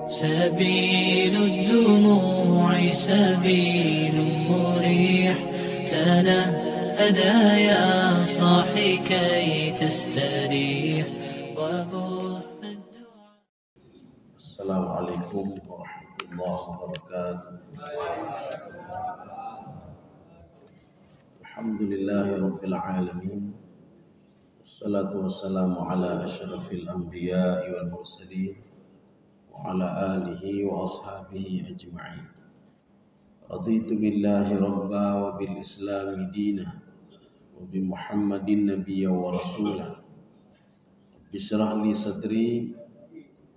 سبيل الدموع سبيل مريح، تنهدى يا صاحي كي تستريح وبث الدعاء. السلام عليكم ورحمة الله وبركاته. الحمد لله رب العالمين، والصلاة والسلام على أشرف الأنبياء والمرسلين وعلى آله وأصحابه أجمعين. رضيت بالله ربا وبالإسلام دينا وبمحمد نبيا ورسولا. رب اشرح لي صدري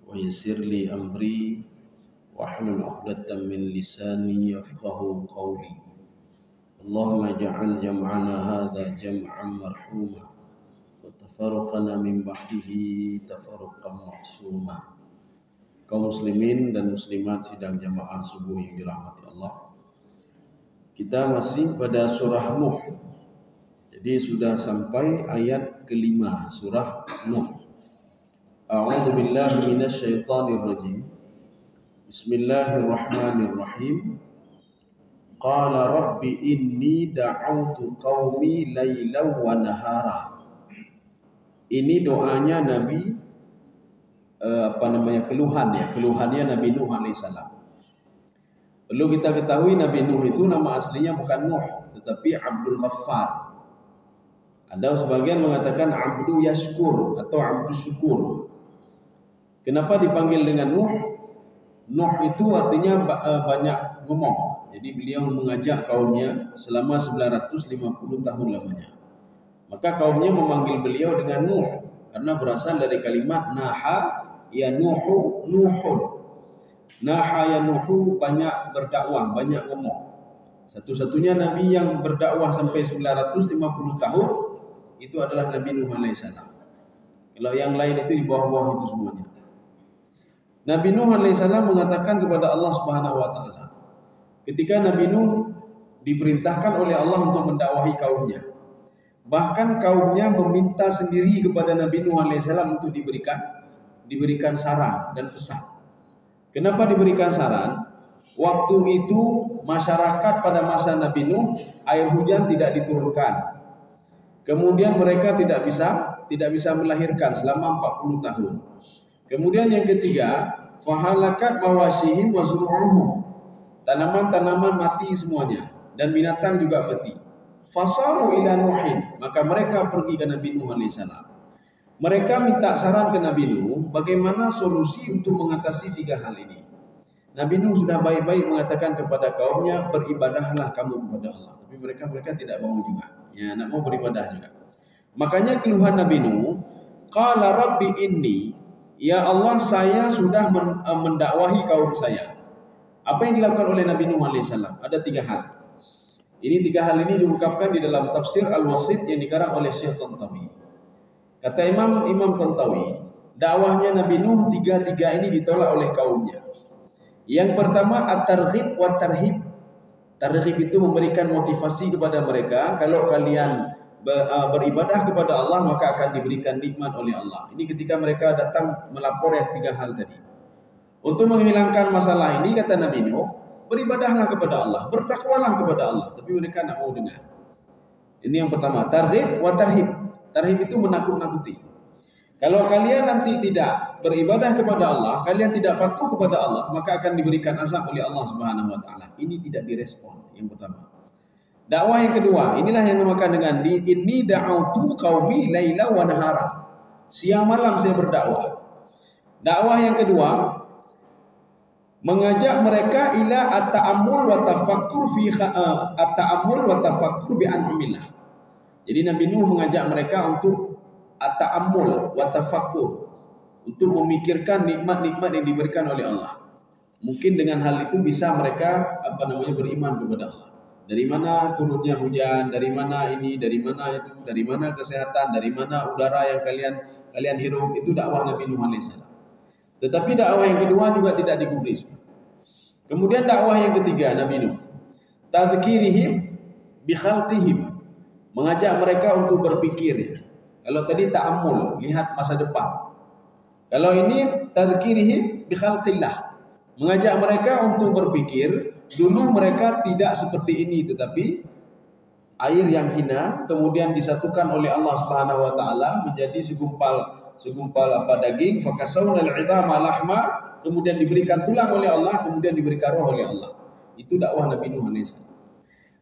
ويسر لي أمري واحلل عقدة من لساني يفقه قولي. اللهم اجعل جمعنا هذا جمعا مرحوما وتفرقنا من بعده تفرقا معصوما. Kaum muslimin dan muslimat sidang jamaah subuh yang dirahmati Allah, kita masih pada surah Nuh. Jadi sudah sampai ayat kelima surah Nuh. A'udzu billahi minasyaitonir rajim. Bismillahirrahmanirrahim. Qala rabbi inni da'awtu qaumi lailan wa nahara. Ini doanya Nabi keluhannya Nabi Nuh alaihissalam. Perlu kita ketahui Nabi Nuh itu nama aslinya bukan Nuh, tetapi Abdul Ghaffar. Ada sebagian mengatakan Abdu Yashkur atau Abdu Syukur. Kenapa dipanggil dengan Nuh? Nuh itu artinya banyak ngomong. Jadi beliau mengajak kaumnya selama 950 tahun lamanya. Maka kaumnya memanggil beliau dengan Nuh karena berasal dari kalimat naha ya Nuhu Nuhun. Naha ya Nuhu, banyak berdakwah, banyak ngomong. Satu-satunya Nabi yang berdakwah sampai 950 tahun itu adalah Nabi Nuh alaihissalam. Kalau yang lain itu di bawah-bawah itu semuanya. Nabi Nuh alaihissalam mengatakan kepada Allah Subhanahu wa taala, ketika Nabi Nuh diperintahkan oleh Allah untuk mendakwahi kaumnya, bahkan kaumnya meminta sendiri kepada Nabi Nuh alaihissalam untuk diberikan saran dan pesan. Kenapa diberikan saran? Waktu itu masyarakat pada masa Nabi Nuh air hujan tidak diturunkan. Kemudian mereka tidak bisa melahirkan selama 40 tahun. Kemudian yang ketiga, fahalakat mawashihim wa zuru'uhum. Tanaman-tanaman mati semuanya dan binatang juga mati. Fasaru ila Nuhin, maka mereka pergi ke Nabi Nuh alaihissalam. Mereka minta saran ke Nabi Nuh bagaimana solusi untuk mengatasi tiga hal ini. Nabi Nuh sudah baik-baik mengatakan kepada kaumnya, beribadahlah kamu kepada Allah. Tapi mereka tidak mau juga. Ya, nak mau beribadah juga. Makanya keluhan Nabi Nuh, qala rabbi inni, ya Allah, saya sudah mendakwahi kaum saya. Apa yang dilakukan oleh Nabi Nuh alaihissalam? Ada tiga hal. Ini tiga hal ini diungkapkan di dalam tafsir Al-Wasit yang dikarang oleh Syekh Tantawi. Kata Imam Tantawi, dakwahnya Nabi Nuh tiga-tiga ini ditolak oleh kaumnya. Yang pertama at-targhib wa tarhib. Targhib itu memberikan motivasi kepada mereka, kalau kalian beribadah kepada Allah maka akan diberikan nikmat oleh Allah. Ini ketika mereka datang melapor yang tiga hal tadi. Untuk menghilangkan masalah ini kata Nabi Nuh, beribadahlah kepada Allah, bertakwalah kepada Allah. Tapi mereka tidak mau dengar. Ini yang pertama, targhib wa tarhib. Tarhib itu menakut-nakuti. Kalau kalian nanti tidak beribadah kepada Allah, kalian tidak patuh kepada Allah, maka akan diberikan azab oleh Allah Subhanahu wa taala. Ini tidak direspon, yang pertama. Dakwah yang kedua, inilah yang dinamakan dengan inni da'autu qaumi laila wa nahara. Siang malam saya berdakwah. Dakwah yang kedua, mengajak mereka ila at-ta'ammul wa tafakkur fi at-ta'ammul wa tafakkur bi an'amillah. Jadi Nabi Nuh mengajak mereka untuk at-ta'ammul wa tafakkur, untuk memikirkan nikmat-nikmat yang diberikan oleh Allah. Mungkin dengan hal itu bisa mereka beriman kepada Allah. Dari mana turunnya hujan, dari mana ini, dari mana itu, dari mana kesehatan, dari mana udara yang kalian hirup, itu dakwah Nabi Nuh alaihissalam. Tetapi dakwah yang kedua juga tidak digubris. Kemudian dakwah yang ketiga Nabi Nuh, tadzkirihim bi khalqihim, mengajak mereka untuk berpikir. Kalau tadi ta'ammul, lihat masa depan. Kalau ini tadzkirihim bi khalqillah, Mengajak mereka untuk berpikir, dulu mereka tidak seperti ini, tetapi air yang hina kemudian disatukan oleh Allah Subhanahu wa taala menjadi segumpal daging, fakasawnal 'idhama lahma, kemudian diberikan tulang oleh Allah, kemudian diberikan roh oleh Allah. Itu dakwah Nabi Nuh alaihissalam.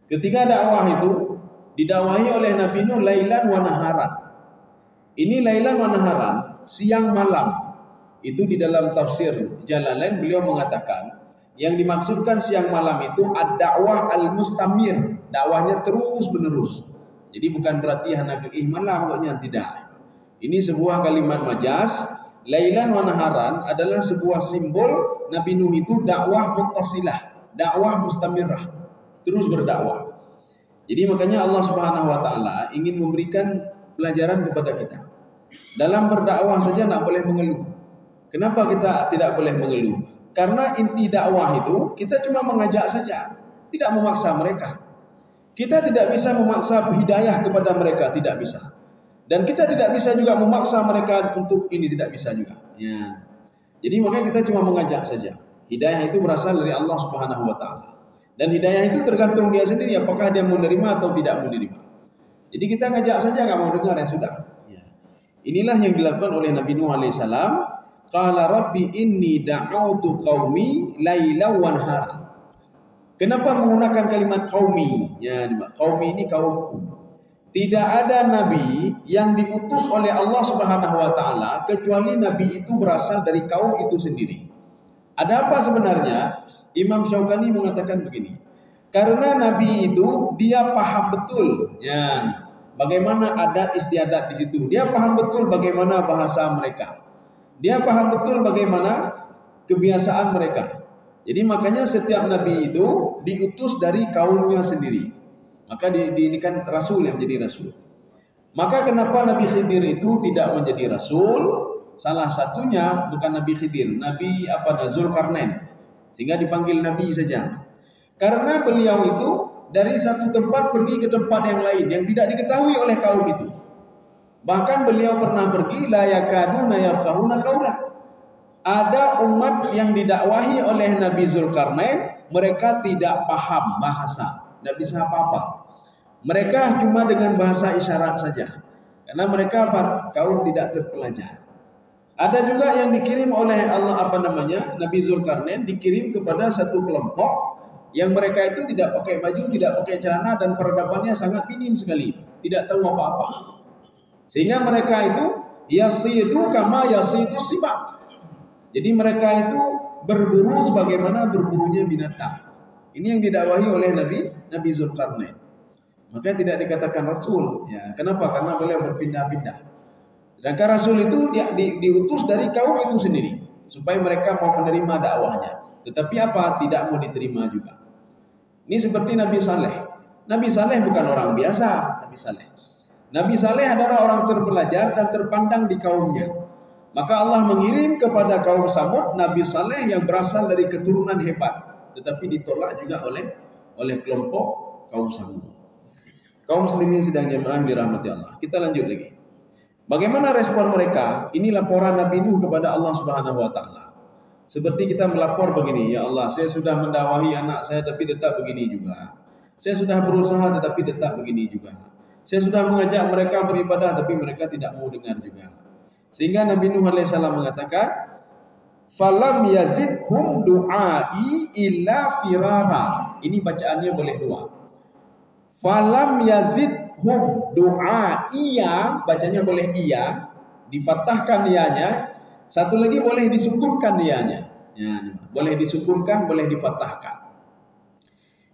Ketika dakwah itu didakwahi oleh Nabi Nuh lailan wa naharan. Ini lailan wa naharan, siang malam. Itu di dalam tafsir Jalalain beliau mengatakan yang dimaksudkan siang malam itu ad-dakwah al-mustamir, dakwahnya terus menerus. Jadi bukan berarti hanya malam pokoknya, tidak. Ini sebuah kalimat majaz. Lailan wa naharan adalah sebuah simbol Nabi Nuh itu dakwah muttasilah, dakwah mustamirah, terus berdakwah. Jadi makanya Allah Subhanahu wa taala ingin memberikan pelajaran kepada kita. Dalam berdakwah saja tidak boleh mengeluh. Kenapa kita tidak boleh mengeluh? Karena inti dakwah itu kita cuma mengajak saja, tidak memaksa mereka. Kita tidak bisa memaksa hidayah kepada mereka, tidak bisa. Dan kita tidak bisa juga memaksa mereka untuk ini, tidak bisa juga. Ya. Jadi makanya kita cuma mengajak saja. Hidayah itu berasal dari Allah Subhanahu wa taala. Dan hidayah itu tergantung dia sendiri, apakah dia mau menerima atau tidak menerima. Jadi kita ngajak saja, nggak mau dengar ya sudah. Ya. Inilah yang dilakukan oleh Nabi Nuh alaihissalam. Qala rabbi inni da'autu qaumi laila wa nahara. Kenapa menggunakan kalimat qaumi? Ya, qaumi ini kaumku. Tidak ada nabi yang diutus oleh Allah Subhanahu wa taala kecuali nabi itu berasal dari kaum itu sendiri. Ada apa sebenarnya? Imam Syaukani mengatakan begini. Karena nabi itu dia paham betul ya, bagaimana adat istiadat di situ. Dia paham betul bagaimana bahasa mereka. Dia paham betul bagaimana kebiasaan mereka. Jadi makanya setiap nabi itu diutus dari kaumnya sendiri. Maka ini kan rasul yang menjadi rasul. Maka kenapa Nabi Khidir itu tidak menjadi rasul? Salah satunya bukan Nabi Khidir, Nabi Zulkarnain. Sehingga dipanggil nabi saja. Karena beliau itu dari satu tempat pergi ke tempat yang lain yang tidak diketahui oleh kaum itu. Bahkan beliau pernah pergi la yakaduna yafqahuna qaula. Ada umat yang didakwahi oleh Nabi Zulkarnain, mereka tidak paham bahasa, tidak bisa apa-apa. Mereka cuma dengan bahasa isyarat saja. Karena mereka kaum tidak terpelajar. Ada juga yang dikirim oleh Allah Nabi Zulkarnain dikirim kepada satu kelompok yang mereka itu tidak pakai baju, tidak pakai celana dan peradabannya sangat minim sekali, tidak tahu apa-apa. Sehingga mereka itu yasidu kama yasidu sibak. Jadi mereka itu berburu sebagaimana berburunya binatang. Ini yang didakwahi oleh Nabi Zulkarnain. Maka tidak dikatakan rasul. Ya, kenapa? Karena beliau berpindah-pindah. Dan rasul itu diutus dari kaum itu sendiri supaya mereka mau menerima dakwahnya. Tetapi apa? Tidak mau diterima juga. Ini seperti Nabi Saleh. Nabi Saleh bukan orang biasa. Nabi Saleh adalah orang terpelajar dan terpandang di kaumnya. Maka Allah mengirim kepada kaum Samud Nabi Saleh yang berasal dari keturunan hebat, tetapi ditolak juga oleh kelompok kaum Samud. Kaum muslimin sidang jemaah dirahmati Allah. Kita lanjut lagi. Bagaimana respon mereka? Ini laporan Nabi Nuh kepada Allah Subhanahu wa taala. Seperti kita melapor begini, ya Allah, saya sudah mendakwahi anak saya tapi tetap begini juga. Saya sudah berusaha tetapi tetap begini juga. Saya sudah mengajak mereka beribadah tapi mereka tidak mau dengar juga. Sehingga Nabi Nuh alaihissalam mengatakan, "Falam yazidhum du'ai illa firara." Ini bacaannya boleh dua. Falam yazidhum du'aiya, bacanya boleh iya, difathahkan iyanya. Satu lagi boleh disukunkan iyanya. Ya, boleh disukunkan, boleh difathahkan.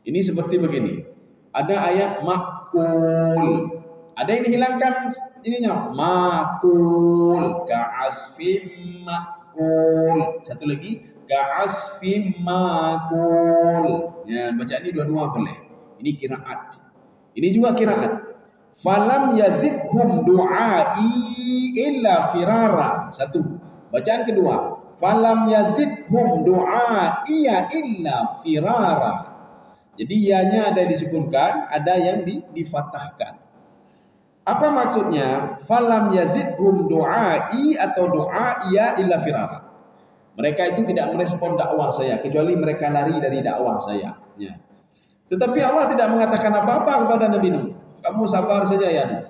Ini seperti begini. Ada ayat makul. Ada yang dihilangkan ininya. Makul. Ka'asfim makul. Satu lagi. Ka'asfim makul. Ya, baca ini dua-dua boleh. Ini qiraat. Ini juga qiraat. Falam yazidhum du'ai illa firara. Satu. Bacaan kedua. Falam yazidhum du'aiya illa firara. Jadi ianya ada disukunkan, ada yang difathahkan. Apa maksudnya? Falam yazidhum du'ai atau du'aiya illa firara. Mereka itu tidak merespon dakwah saya kecuali mereka lari dari dakwah saya. Ya. Tetapi Allah tidak mengatakan apa-apa kepada Nabi Nuh. Kamu sabar saja ya Nuh.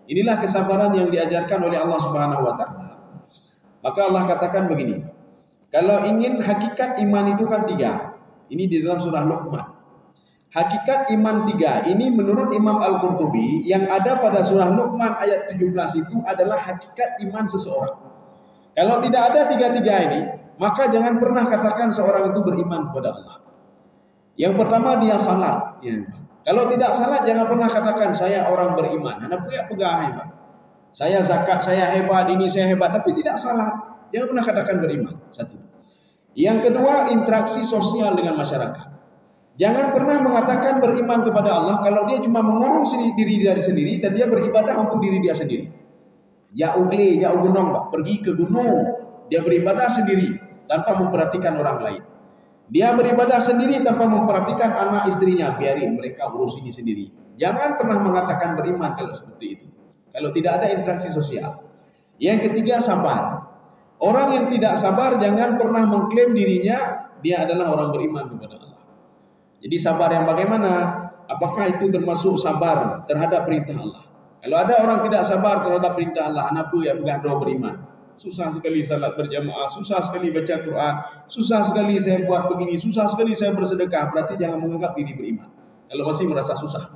Inilah kesabaran yang diajarkan oleh Allah Subhanahu wa taala. Maka Allah katakan begini. Kalau ingin hakikat iman itu kan 3. Ini di dalam surah Luqman. Hakikat iman 3 ini menurut Imam Al-Qurtubi yang ada pada surah Luqman ayat 17 itu adalah hakikat iman seseorang. Kalau tidak ada 3 ini, maka jangan pernah katakan seorang itu beriman kepada Allah. Yang pertama dia salat. Ya. Kalau tidak salat jangan pernah katakan saya orang beriman. Anda punya pegang Pak. Saya zakat, saya hebat, ini saya hebat, tapi tidak salat. Jangan pernah katakan beriman. 1. Yang kedua, interaksi sosial dengan masyarakat. Jangan pernah mengatakan beriman kepada Allah kalau dia cuma mengurung diri dia sendiri dan dia beribadah untuk diri dia sendiri. Jauh gunung, Pak. Pergi ke gunung, dia beribadah sendiri tanpa memperhatikan orang lain. Dia beribadah sendiri tanpa memperhatikan anak istrinya, biarin mereka urus ini sendiri. Jangan pernah mengatakan beriman kalau seperti itu. Kalau tidak ada interaksi sosial. Yang ketiga, sabar. Orang yang tidak sabar jangan pernah mengklaim dirinya dia adalah orang beriman kepada Allah. Jadi sabar yang bagaimana? Apakah itu termasuk sabar terhadap perintah Allah? Kalau ada orang tidak sabar terhadap perintah Allah, anak ya bukan doa beriman. Susah sekali salat berjamaah, susah sekali baca Quran, susah sekali saya buat begini, susah sekali saya bersedekah. Berarti jangan menganggap diri beriman. Kalau masih merasa susah.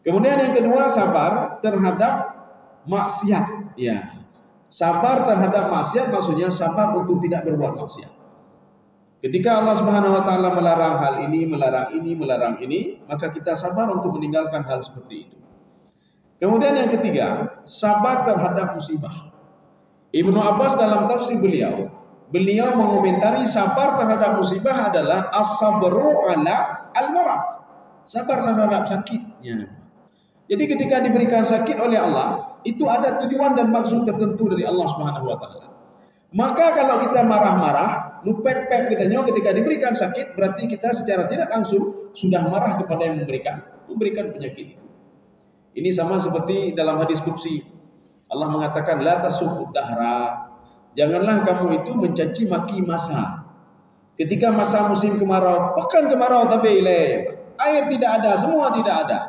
Kemudian yang kedua, sabar terhadap maksiat. Ya, sabar terhadap maksiat maksudnya sabar untuk tidak berbuat maksiat. Ketika Allah Subhanahu wa taala melarang hal ini, melarang ini, maka kita sabar untuk meninggalkan hal seperti itu. Kemudian yang ketiga, sabar terhadap musibah. Ibnu Abbas dalam tafsir beliau mengomentari sabar terhadap musibah adalah as-sabru ala al-marad. Sabar terhadap sakitnya. Jadi ketika diberikan sakit oleh Allah, itu ada tujuan dan maksud tertentu dari Allah Subhanahu wa taala. Maka kalau kita marah-marah, mupek-pek katanya ketika diberikan sakit, berarti kita secara tidak langsung sudah marah kepada yang memberikan penyakit itu. Ini sama seperti dalam hadis qudsi. Allah mengatakan la tasubud dahra. Janganlah kamu itu mencaci maki masa. Ketika masa musim kemarau, pekan kemarau tabile. Air tidak ada, semua tidak ada.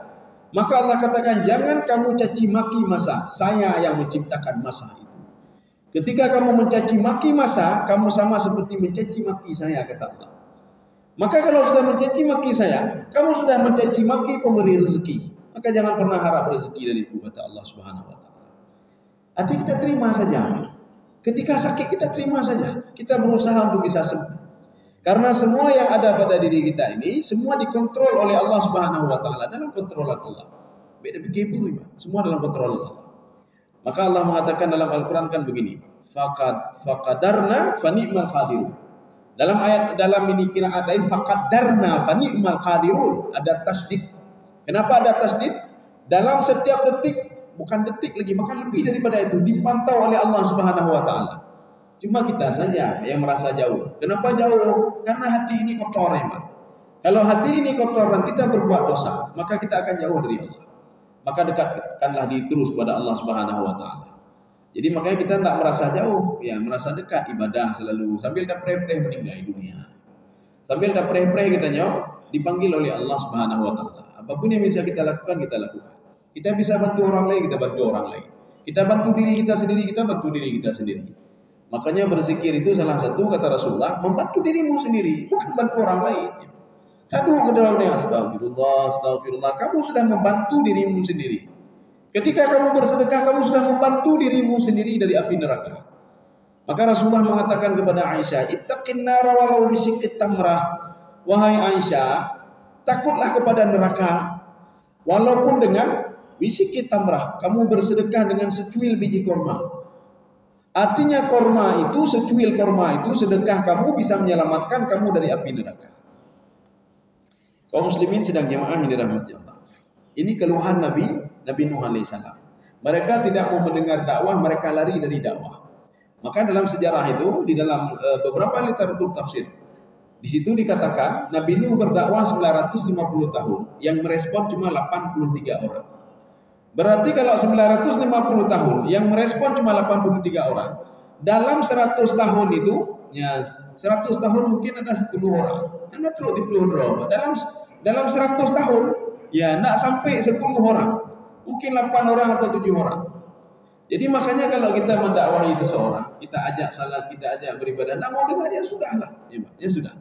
Maka Allah katakan jangan kamu caci maki masa. Saya yang menciptakan masa itu. Ketika kamu mencaci maki masa, kamu sama seperti mencaci maki saya, kata Allah. Maka kalau sudah mencaci maki saya, kamu sudah mencaci maki pemberi rezeki. Maka jangan pernah harap rezeki dariku, kata Allah Subhanahu wa taala. Artinya kita terima saja. Ketika sakit kita terima saja. Kita berusaha untuk bisa sembuh. Karena semua yang ada pada diri kita ini semua dikontrol oleh Allah Subhanahu wa taala, dalam kontrolan Allah. Beda begitu, semua dalam kontrol Allah. Maka Allah mengatakan dalam Al-Qur'an kan begini, faqadarna fa ni'mal qadirun. Dalam ini qiraat lain faqadarna fa ni'mal qadirun, ada tasdid. Kenapa ada tasdid? Dalam setiap detik, bukan detik lagi, bahkan lebih daripada itu, dipantau oleh Allah Subhanahu wa taala. Cuma kita saja yang merasa jauh. Kenapa jauh? Karena hati ini kotor, Pak. Kalau hati ini kotor dan kita berbuat dosa, maka kita akan jauh dari Allah. Maka dekatkanlah diri terus kepada Allah Subhanahu wa taala. Jadi makanya kita tidak merasa jauh, ya merasa dekat, ibadah selalu sambil dah preh-preh meninggal dunia. Sambil dah preh-preh kita dipanggil oleh Allah Subhanahu wa taala. Apapun yang bisa kita lakukan, kita lakukan. Kita bisa bantu orang lain, kita bantu orang lain. Kita bantu diri kita sendiri, kita bantu diri kita sendiri. Makanya berzikir itu salah satu, kata Rasulullah, membantu dirimu sendiri, bukan bantu orang lain. Aduh, kedua-duanya astagfirullah, astagfirullah. Kamu sudah membantu dirimu sendiri. Ketika kamu bersedekah, kamu sudah membantu dirimu sendiri dari api neraka. Maka Rasulullah mengatakan kepada Aisyah, ittaqin nara walau bisyikit tamrah. Wahai Aisyah, takutlah kepada neraka walaupun dengan bisyikit tamrah. Kamu bersedekah dengan secuil biji korma. Artinya korma itu, secuil korma itu, sedekah kamu bisa menyelamatkan kamu dari api neraka. Kaum muslimin sedang jemaah yang dirahmati Allah. Ini keluhan Nabi Nuh alaihissalam. Mereka tidak mau mendengar dakwah, mereka lari dari dakwah. Maka dalam sejarah itu, di dalam beberapa literatur tafsir, di situ dikatakan Nabi Nuh berdakwah 950 tahun, yang merespon cuma 83 orang. Berarti kalau 950 tahun yang merespon cuma 83 orang, dalam 100 tahun itu Ya, 100 tahun mungkin ada 10 orang. Anda perlu dipeluk dalam 100 tahun, ya nak sampai 10 orang. Mungkin 8 orang atau 7 orang. Jadi makanya kalau kita mendakwahi seseorang, kita ajak salat, kita ajak beribadah, nak mau dengar ya sudahlah. Ya sudah.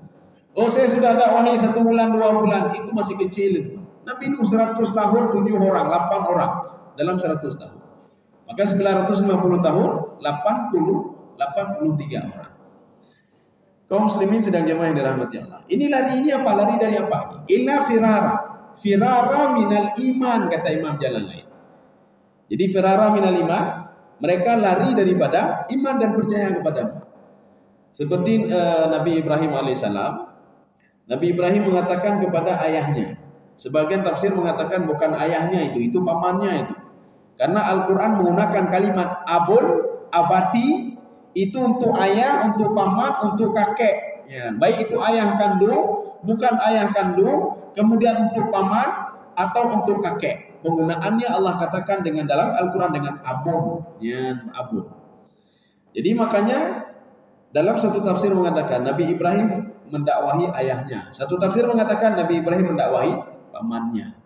Oh, saya sudah dakwahi 1 bulan, 2 bulan, itu masih kecil itu. Nabi Nuh 100 tahun, 7 orang, 8 orang dalam 100 tahun. Maka 950 tahun, 83 orang. Kaum muslimin sedang jemaah yang dirahmati Allah. Ini lari ini apa? Lari dari apa? Illa firara. Firara minal iman, kata Imam Jalalain. Jadi firara minal iman, mereka lari daripada iman dan percaya kepada-Mu. Seperti Nabi Ibrahim alaihissalam. Nabi Ibrahim mengatakan kepada ayahnya. Sebagian tafsir mengatakan bukan ayahnya itu pamannya itu. Karena Al-Quran menggunakan kalimat abun, abati, itu untuk ayah, untuk paman, untuk kakek. Ya, baik itu ayah kandung, bukan ayah kandung, kemudian untuk paman atau untuk kakek. Penggunaannya Allah katakan dengan dalam Al-Quran dengan abun, ya, abun. Jadi makanya dalam satu tafsir mengatakan Nabi Ibrahim mendakwahi ayahnya. Satu tafsir mengatakan Nabi Ibrahim mendakwahi pamannya.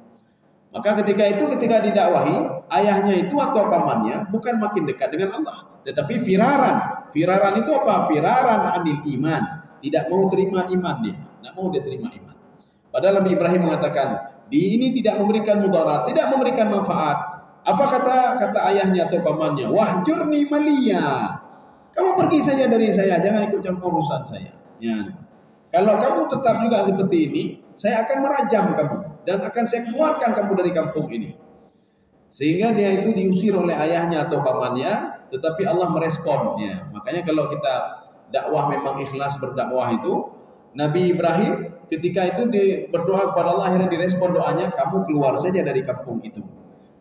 Maka ketika didakwahi, ayahnya itu atau pamannya bukan makin dekat dengan Allah, tetapi firaran. Firaran itu apa? Firaran anil iman. Tidak mau terima iman dia. Tidak mau dia terima iman. Padahal Nabi Ibrahim mengatakan, ini tidak memberikan mudarat, tidak memberikan manfaat. Apa kata ayahnya atau pamannya? Wahjurni maliya. Kamu pergi saja dari saya, jangan ikut campur urusan saya. Ya. Kalau kamu tetap juga seperti ini, saya akan merajam kamu dan akan saya keluarkan kamu dari kampung ini. Sehingga dia itu diusir oleh ayahnya atau pamannya, tetapi Allah meresponnya. Makanya kalau kita dakwah memang ikhlas berdakwah itu, Nabi Ibrahim ketika itu berdoa kepada Allah, akhirnya direspon doanya, kamu keluar saja dari kampung itu.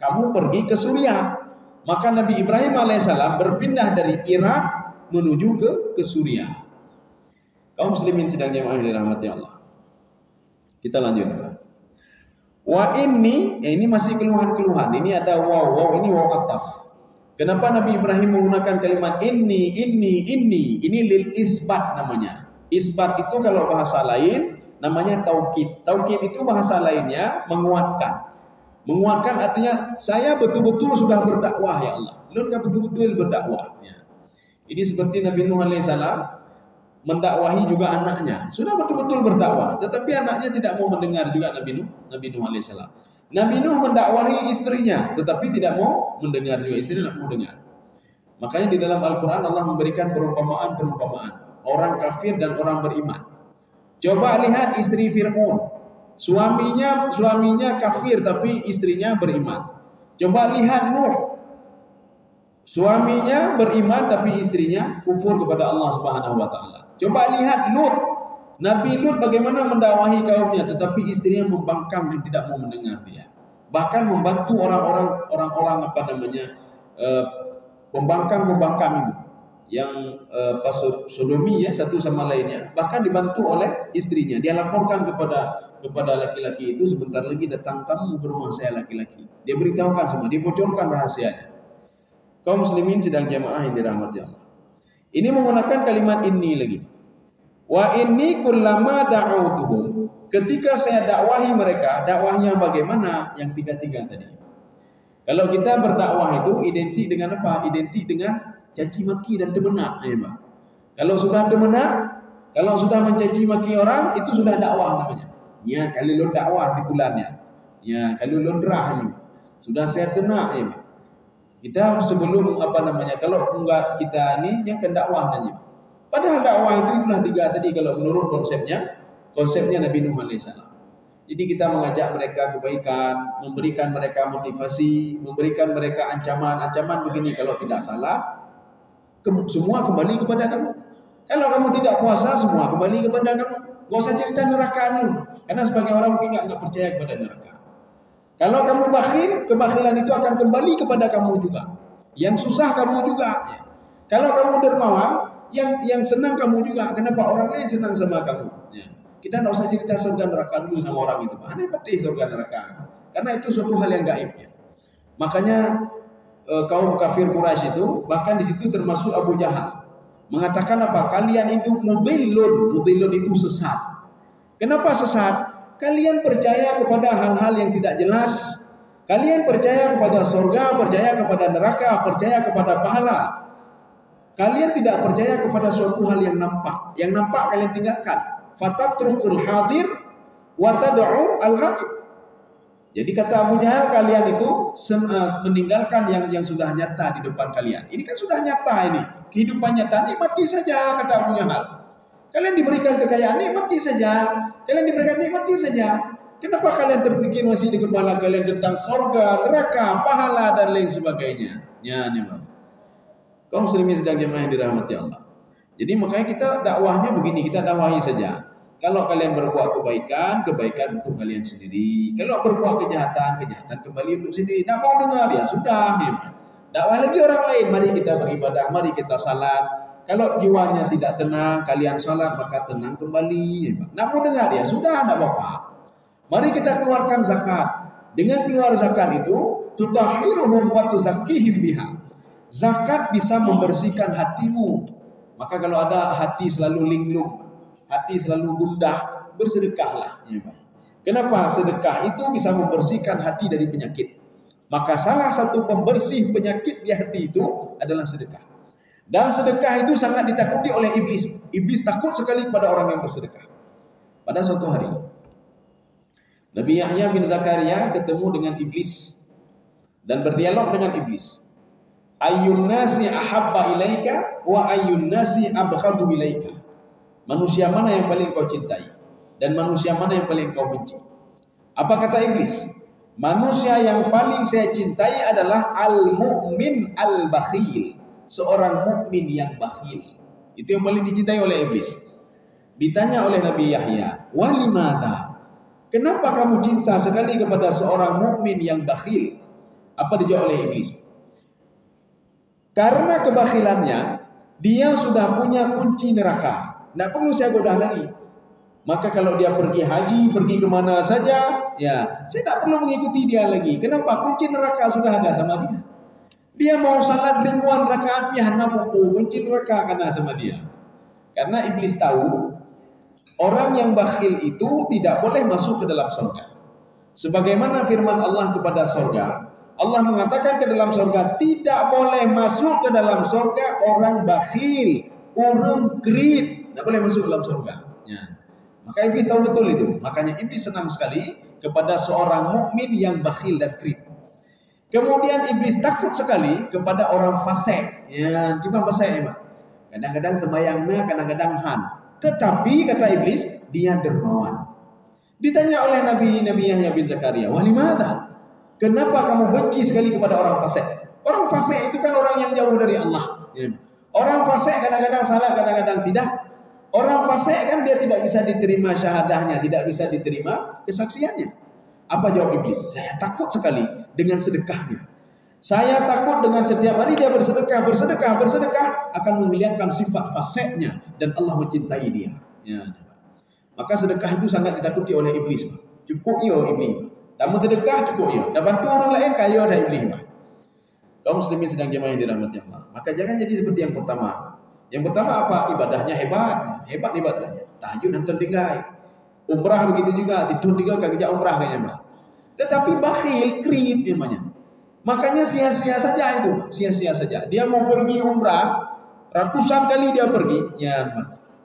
Kamu pergi ke Suriah. Maka Nabi Ibrahim alaihissalam berpindah dari Irak menuju ke Suriah. Kaum muslimin sedang jemaah yang dirahmati Allah. Kita lanjut. Wa ini masih keluhan-keluhan. Ini ada waw ini waw ataf. Kenapa Nabi Ibrahim menggunakan kalimat ini? Ini lil isbat namanya. Isbat itu kalau bahasa lain namanya taukid. Taukid itu bahasa lainnya menguatkan. Menguatkan artinya saya betul-betul sudah berdakwah ya Allah. Lu enggak betul-betul berdakwah. Ya. Ini seperti Nabi Nuh alaihissalam mendakwahi juga anaknya. Sudah betul-betul berdakwah, tetapi anaknya tidak mau mendengar juga Nabi Nuh alaihissalam. Nabi Nuh mendakwahi istrinya, tetapi tidak mau mendengar juga, istrinya tidak mau dengar. Makanya di dalam Al-Quran Allah memberikan perumpamaan orang kafir dan orang beriman. Coba lihat istri Fir'aun, suaminya kafir tapi istrinya beriman. Coba lihat Nuh, suaminya beriman tapi istrinya kufur kepada Allah Subhanahu wa taala. Coba lihat Lut. Nabi Lut bagaimana mendakwahi kaumnya tetapi istrinya membangkang dan tidak mau mendengar dia. Bahkan membantu orang-orang pembangkang itu yang sodomi ya satu sama lainnya, bahkan dibantu oleh istrinya. Dia laporkan kepada laki-laki itu, sebentar lagi datang tamu ke rumah saya laki-laki. Dia beritahukan semua, dia bocorkan rahasianya. Kaum muslimin sedang jamaah yang dirahmati Allah. Ini menggunakan kalimat ini lagi. Wa inni kullama da'autuhum. Ketika saya dakwahi mereka, dakwahnya bagaimana? Yang tiga-tiga tadi. Kalau kita berdakwah itu identik dengan apa? Identik dengan caci maki dan demenak, ya Pak. Kalau sudah demenak, kalau sudah mencaci maki orang, itu sudah dakwah namanya. Ya, kalau lu dakwah di bulannya. Ya, kalau lu derah ini. Sudah saya denak, ya Pak. Kita sebelum kalau enggak kita ini yang ke dakwah nanti. Padahal dakwah itulah tiga tadi kalau menurut konsepnya Nabi Nuh alaihissalam. Jadi kita mengajak mereka kebaikan, memberikan mereka motivasi, memberikan mereka ancaman begini, kalau tidak salah semua kembali kepada kamu. Kalau kamu tidak puasa, semua kembali kepada kamu. Gak usah cerita neraka dulu, karena sebagai orang mungkin enggak percaya kepada neraka. Kalau kamu bakhil, kebakhilan itu akan kembali kepada kamu juga. Yang susah kamu juga. Ya. Kalau kamu dermawan, yang senang kamu juga. Kenapa orang lain senang sama kamu? Ya. Kita tidak usah cerita surga neraka dulu sama orang itu. Aneh peti surga neraka. Karena itu suatu hal yang gaib. Ya. Makanya kaum kafir Quraisy itu, bahkan di situ termasuk Abu Jahal. mengatakan apa? Kalian itu mudillun. Mudillun itu sesat. Kenapa sesat? Kalian percaya kepada hal-hal yang tidak jelas. Kalian percaya kepada surga, percaya kepada neraka, percaya kepada pahala. Kalian tidak percaya kepada suatu hal yang nampak. Yang nampak kalian tinggalkan. Fatatrukul hadir wa tad'u al-ghaib. Jadi kata Abu Jahal, kalian itu meninggalkan yang sudah nyata di depan kalian. Ini kan sudah nyata ini. Kehidupan nyata, nikmati saja, kata Abu Jahal. Kalian diberikan kekayaan, nikmati saja. Kalian diberikan nikmati saja. Kenapa kalian terpikir masih di kepala kalian tentang surga, neraka, pahala dan lain sebagainya? Ya, ini Bang. Kaum muslimin sedang jemaah yang dirahmati Allah. Jadi makanya kita dakwahnya begini, kita dakwahi saja. Kalau kalian berbuat kebaikan, kebaikan untuk kalian sendiri. Kalau berbuat kejahatan, kejahatan kembali untuk sendiri. Nak mau dengar, ya sudah. Dakwah lagi orang lain. Mari kita beribadah, mari kita salat. Kalau jiwanya tidak tenang, kalian salat, maka tenang kembali. Nak mau dengar, ya sudah, tidak apa-apa. Mari kita keluarkan zakat. Dengan keluar zakat itu, tutahhiruhum wa tuzakkihim biha. Zakat bisa membersihkan hatimu. Maka kalau ada hati selalu linglung, hati selalu gundah, bersedekahlah. Kenapa? Sedekah itu bisa membersihkan hati dari penyakit. Maka salah satu pembersih penyakit di hati itu adalah sedekah. Dan sedekah itu sangat ditakuti oleh iblis. Iblis takut sekali kepada orang yang bersedekah. Pada suatu hari, Nabi Yahya bin Zakaria ketemu dengan iblis dan berdialog dengan iblis. Ayyun nasi ahabba ilaika wa ayyun nasi abghadu ilaika. Manusia mana yang paling kau cintai dan manusia mana yang paling kau benci? Apa kata iblis? Manusia yang paling saya cintai adalah al-mu'min al-bakhil. Seorang mukmin yang bakhil. Itu yang paling dicintai oleh iblis. Ditanya oleh Nabi Yahya, "Wa limadha?" Kenapa kamu cinta sekali kepada seorang mukmin yang bakhil? Apa dijawab oleh iblis? Karena kebakhilannya, dia sudah punya kunci neraka. Tidak perlu saya goda lagi. Maka kalau dia pergi haji, pergi kemana saja, ya saya tidak perlu mengikuti dia lagi. Kenapa? Kunci neraka sudah ada sama dia. Dia mau salat ribuan rakaat, ya nabuku, kunci neraka kena sama dia. Karena iblis tahu, orang yang bakhil itu tidak boleh masuk ke dalam surga. Sebagaimana firman Allah kepada surga, Allah mengatakan ke dalam surga, tidak boleh masuk ke dalam surga orang bakhil, orang krit, tidak boleh masuk ke dalam surga. Ya. Maka iblis tahu betul itu. Makanya iblis senang sekali kepada seorang mukmin yang bakhil dan krit. Kemudian iblis takut sekali kepada orang fasik. Ya, gimana fasik ya, Pak? Kadang-kadang sembahyangnya, kadang-kadang han. Tetapi kata iblis, dia dermawan. Ditanya oleh Nabi Yahya bin Zakaria, "Walimada? Kenapa kamu benci sekali kepada orang fasik?" Orang fasik itu kan orang yang jauh dari Allah. Orang fasik kadang-kadang salah, kadang-kadang tidak. Orang fasik kan dia tidak bisa diterima syahadahnya, tidak bisa diterima kesaksiannya. Apa jawab iblis? Saya takut sekali dengan sedekahnya. Saya takut dengan setiap hari dia bersedekah akan menghilangkan sifat fasiknya dan Allah mencintai dia. Ya, maka sedekah itu sangat ditakuti oleh iblis. Cukup yo iblis. Tamu sedekah cukup ya. Dah bantu orang lain kaya dah iblis. Kaum muslimin sedang jemaah yang dirahmati Allah. Maka jangan jadi seperti yang pertama. Yang pertama apa? Ibadahnya hebat. Hebat ibadahnya. Tahajud dan terdinggai. Umrah begitu juga. Tidur 3 kali kerja umrah kayaknya, Mbak. Tetapi bakhil, krit namanya. Makanya sia-sia saja itu. Sia-sia saja. Dia mau pergi umrah, ratusan kali dia pergi. Ya,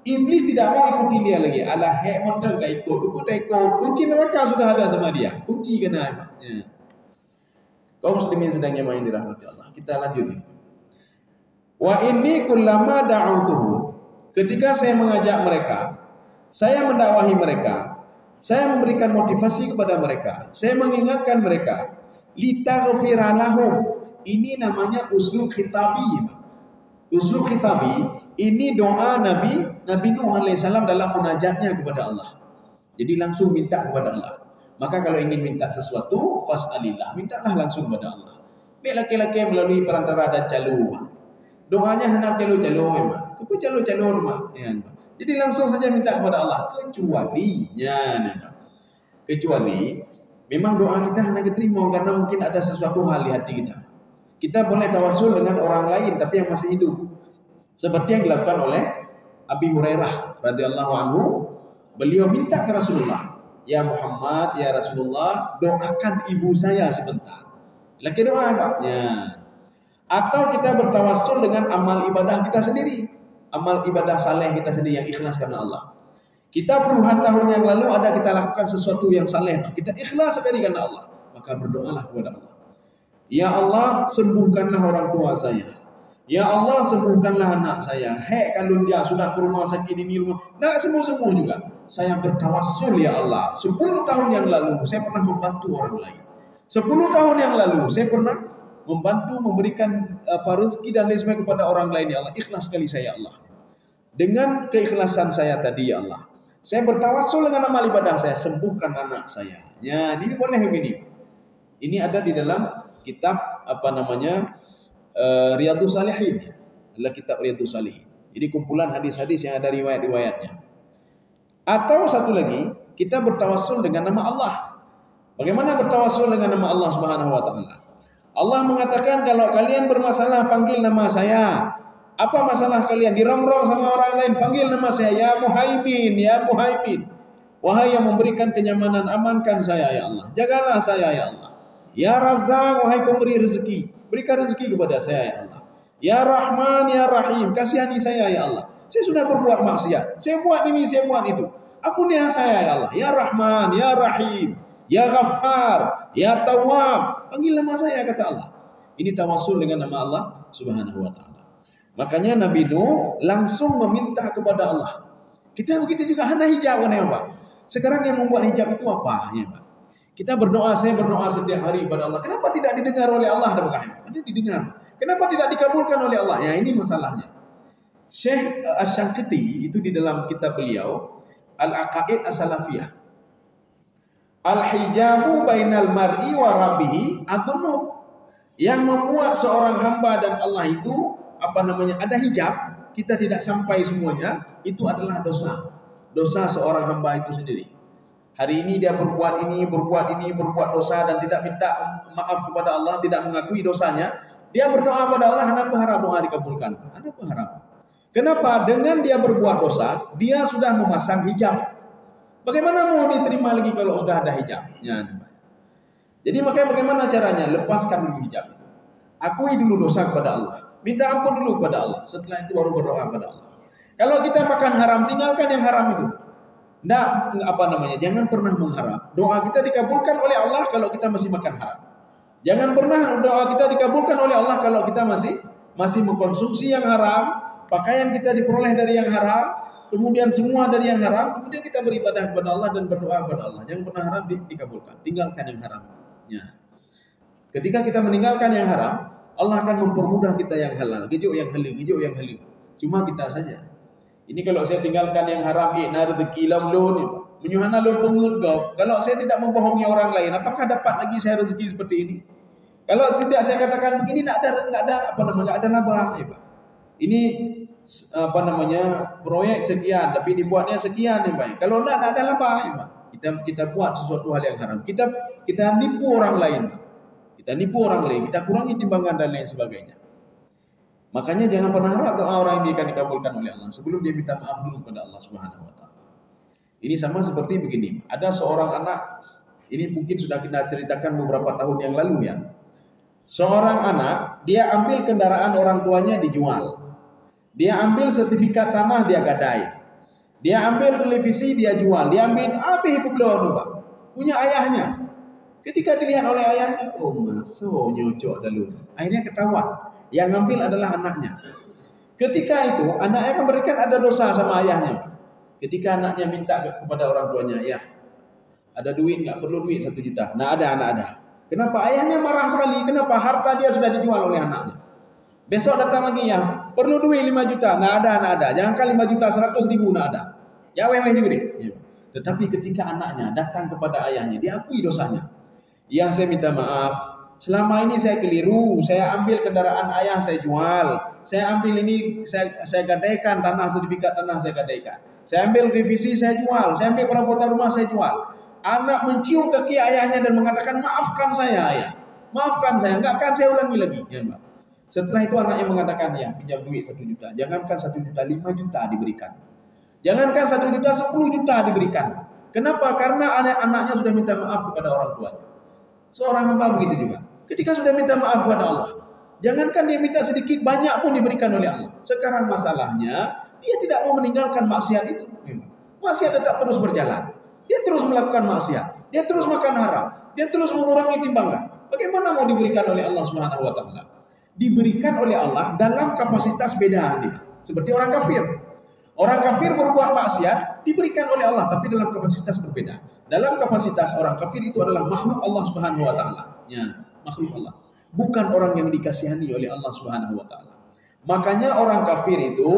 iblis tidak mau ikuti dia lagi. Alah, modal dah ikut. Keput dah ikut. Kunci neraka sudah ada sama dia. Kunci kena. Ya. Kaum muslimin sedang jemaah yang dirahmati Allah. Kita lanjut nih. Wa inni kullama da'utuhu. Ketika saya mengajak mereka, saya mendakwahi mereka, saya memberikan motivasi kepada mereka, saya mengingatkan mereka, litaghfira lahum. Ini namanya uslub khitabi. Uslub khitabi ini doa Nabi Nuh alaihissalam dalam munajatnya kepada Allah. Jadi langsung minta kepada Allah. Maka kalau ingin minta sesuatu, fas'alillah, mintalah langsung kepada Allah. Biar laki-laki melalui perantara dan calu. Doanya hendak calu-calu memang. Kepu calu-calu rumah. Ya, jadi langsung saja minta kepada Allah. Kecuali memang doa kita hendak diterima karena mungkin ada sesuatu hal di hati kita. Kita boleh tawasul dengan orang lain tapi yang masih hidup. Seperti yang dilakukan oleh Abi Hurairah radhiyallahu anhu, beliau minta ke Rasulullah, "Ya Muhammad, ya Rasulullah, doakan ibu saya sebentar." Lagi doa Pak. Ya. Atau kita bertawassul dengan amal ibadah kita sendiri, amal ibadah saleh kita sendiri yang ikhlas karena Allah. Kita puluhan tahun yang lalu ada kita lakukan sesuatu yang saleh, kita ikhlas sekali karena Allah, maka berdoalah kepada Allah. Ya Allah, sembuhkanlah orang tua saya. Ya Allah, sembuhkanlah anak saya. Kalau dia sudah ke rumah sakit ini rumah, nak sembuh-sembuh juga. Saya bertawassul ya Allah. 10 tahun yang lalu saya pernah membantu orang lain. 10 tahun yang lalu saya pernah membantu memberikan rezeki dan lain sebagainya kepada orang lain ya Allah. Ikhlas sekali saya ya Allah. Dengan keikhlasan saya tadi ya Allah, saya bertawassul dengan amal ibadah saya, sembuhkan anak saya. Ya, ini boleh begini. Ini ada di dalam kitab Riyadhus Shalihin, ya. Adalah kitab Riyadhus Shalihin. Jadi kumpulan hadis-hadis yang ada riwayat-riwayatnya. Atau satu lagi, kita bertawassul dengan nama Allah. Bagaimana bertawassul dengan nama Allah Subhanahu wa taala? Allah mengatakan kalau kalian bermasalah panggil nama saya. Apa masalah kalian? Dirongrong sama orang lain, panggil nama saya, ya Muhaimin, ya Muhaimin. Wahai yang memberikan kenyamanan, amankan saya ya Allah. Jagalah saya ya Allah. Ya Razzaq, wahai pemberi rezeki, berikan rezeki kepada saya ya Allah. Ya Rahman, ya Rahim, kasihani saya ya Allah. Saya sudah berbuat maksiat, saya buat ini, saya buat itu. Ampunilah saya ya Allah. Ya Rahman, ya Rahim, ya Ghaffar, ya Tawwab, panggil nama saya kata Allah. Ini tawassul dengan nama Allah Subhanahu wa taala. Makanya Nabi Nuh langsung meminta kepada Allah. Kita begitu juga, hana hijab kan ya Pak. Sekarang yang membuat hijab itu apa ya Pak? Kita berdoa, saya berdoa setiap hari kepada Allah. Kenapa tidak didengar oleh Allah? Ada didengar. Kenapa tidak dikabulkan oleh Allah? Ya ini masalahnya. Syekh Asy-Syanqiti itu di dalam kitab beliau Al-Aqaid As-Salafiyah, Al-hijabu bainal mar'i wa rabbihi adzunub. Yang membuat seorang hamba dan Allah itu ada hijab, kita tidak sampai semuanya, itu adalah dosa. Dosa seorang hamba itu sendiri. Hari ini dia berbuat dosa dan tidak minta maaf kepada Allah, tidak mengakui dosanya. Dia berdoa kepada Allah, Anda berharap doa dikabulkan. Anda berharap. Kenapa? Dengan dia berbuat dosa, dia sudah memasang hijab. Bagaimana mau diterima lagi kalau sudah ada hijabnya? Jadi makanya bagaimana caranya? Lepaskan dulu hijab itu. Akui dulu dosa kepada Allah. Minta ampun dulu kepada Allah. Setelah itu baru berdoa kepada Allah. Kalau kita makan haram, tinggalkan yang haram itu. Jangan pernah mengharap doa kita dikabulkan oleh Allah kalau kita masih makan haram. Jangan pernah doa kita dikabulkan oleh Allah kalau kita masih mengkonsumsi yang haram, pakaian kita diperoleh dari yang haram, kemudian semua dari yang haram, kemudian kita beribadah kepada Allah dan berdoa kepada Allah. Jangan pernah harap dikabulkan. Tinggalkan yang haram. Ya. Ketika kita meninggalkan yang haram, Allah akan mempermudah kita yang halal. Gijuk yang halal. Cuma kita saja. Ini kalau saya tinggalkan yang haram, rezeki lam menyuhana lon pengut. Kalau saya tidak membohongi orang lain, apakah dapat lagi saya rezeki seperti ini? Kalau tidak saya katakan begini, enggak ada laba, ya Pak. Ini proyek sekian, tapi dibuatnya sekian ya Pak. Kalau enggak ada laba, ya Pak. Kita buat sesuatu hal yang haram. Kita nipu orang lain, Pak. Kita kurangi timbangan dan lain sebagainya. Makanya jangan pernah harap doa orang ini akan dikabulkan oleh Allah sebelum dia minta maaf dulu kepada Allah Subhanahu wa taala. Ini sama seperti begini. Ada seorang anak, ini mungkin sudah kita ceritakan beberapa tahun yang lalu ya. Seorang anak, dia ambil kendaraan orang tuanya dijual. Dia ambil sertifikat tanah dia gadai. Dia ambil televisi dia jual. Dia ambil Pak. Punya ayahnya. Ketika dilihat oleh ayahnya, nyocok dulu. Akhirnya ketahuan, yang ngambil adalah anaknya. Ketika itu, anaknya akan berikan ada dosa sama ayahnya. Ketika anaknya minta kepada orang tuanya, ya, ada duit nggak? Perlu duit 1 juta. Nah ada. Kenapa? Ayahnya marah sekali. Kenapa? Harta dia sudah dijual oleh anaknya. Besok datang lagi ya, perlu duit 5 juta. Nah ada. Jangan kali 5 juta 100 ribu, nah ada. Ya weh juga deh. Tetapi ketika anaknya datang kepada ayahnya, dia akui dosanya. Ya saya minta maaf, selama ini saya keliru, saya ambil kendaraan ayah saya jual, saya ambil ini saya gadaikan sertifikat tanah saya gadaikan, saya ambil televisi saya jual, saya ambil perabotan rumah saya jual. Anak mencium kaki ayahnya dan mengatakan maafkan saya ayah, maafkan saya, enggak akan saya ulangi lagi. Ya, Pak. Setelah itu anaknya mengatakan, ya pinjam duit 1 juta. Jangankan 1 juta, 5 juta diberikan. Jangankan 1 juta, 10 juta diberikan. Kenapa? Karena anaknya sudah minta maaf kepada orang tuanya. Seorang hamba begitu juga. Ketika sudah minta maaf kepada Allah, jangankan dia minta sedikit, banyak pun diberikan oleh Allah. Sekarang masalahnya, dia tidak mau meninggalkan maksiat itu. Maksiat tetap terus berjalan. Dia terus melakukan maksiat. Dia terus makan haram. Dia terus mengurangi timbangan. Bagaimana mau diberikan oleh Allah Subhanahu wa taala? Diberikan oleh Allah dalam kapasitas beda. Seperti orang kafir. Orang kafir berbuat maksiat diberikan oleh Allah, tapi dalam kapasitas berbeda. Dalam kapasitas orang kafir itu adalah makhluk Allah Subhanahu wa taala. Ya, makhluk Allah. Bukan orang yang dikasihani oleh Allah Subhanahu wa taala. Makanya orang kafir itu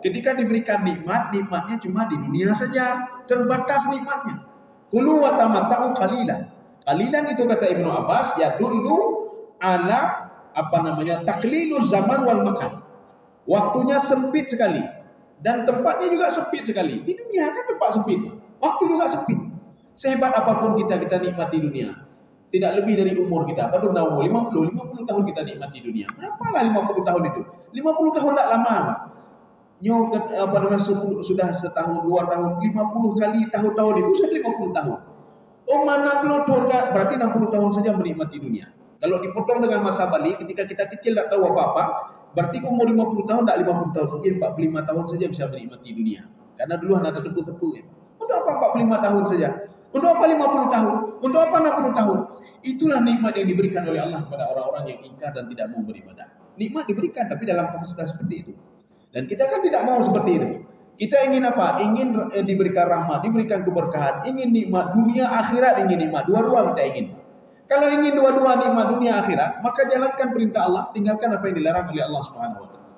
ketika diberikan nikmat, nikmatnya cuma di dunia saja, terbatas nikmatnya. Kulu wa tamatta'u qalilan. Qalilan itu kata Ibnu Abbas ya dulu ala takliluz zaman wal makan. Waktunya sempit sekali. Dan tempatnya juga sempit sekali. Di dunia kan tempat sempit. Waktu juga sempit. Sehebat apapun kita nikmati dunia. Tidak lebih dari umur kita. Pada umur 50 tahun kita nikmati dunia. Berapalah 50 tahun itu? 50 tahun tak lama, Pak. Sudah setahun, 2 tahun, 50 kali tahun-tahun itu sudah 50 tahun. Oh mana pelotong, berarti 60 tahun saja menikmati dunia. Kalau dipotong dengan masa balik, ketika kita kecil tak tahu apa-apa, berarti umur 50 tahun tak 50 tahun, mungkin 45 tahun saja bisa menikmati dunia. Karena dulu anak tertepu-tepu ya. Untuk apa 45 tahun saja? Untuk apa 50 tahun? Untuk apa 60 tahun? Itulah nikmat yang diberikan oleh Allah kepada orang-orang yang ingkar dan tidak mau beribadah. Nikmat diberikan tapi dalam kapasitas seperti itu. Dan kita kan tidak mau seperti itu. Kita ingin apa? Ingin diberikan rahmat, diberikan keberkahan, ingin nikmat dunia akhirat, ingin nikmat dua-dua kita ingin. Kalau ingin dua-dua nikmat dunia akhirat, maka jalankan perintah Allah, tinggalkan apa yang dilarang oleh Allah Subhanahu wa taala.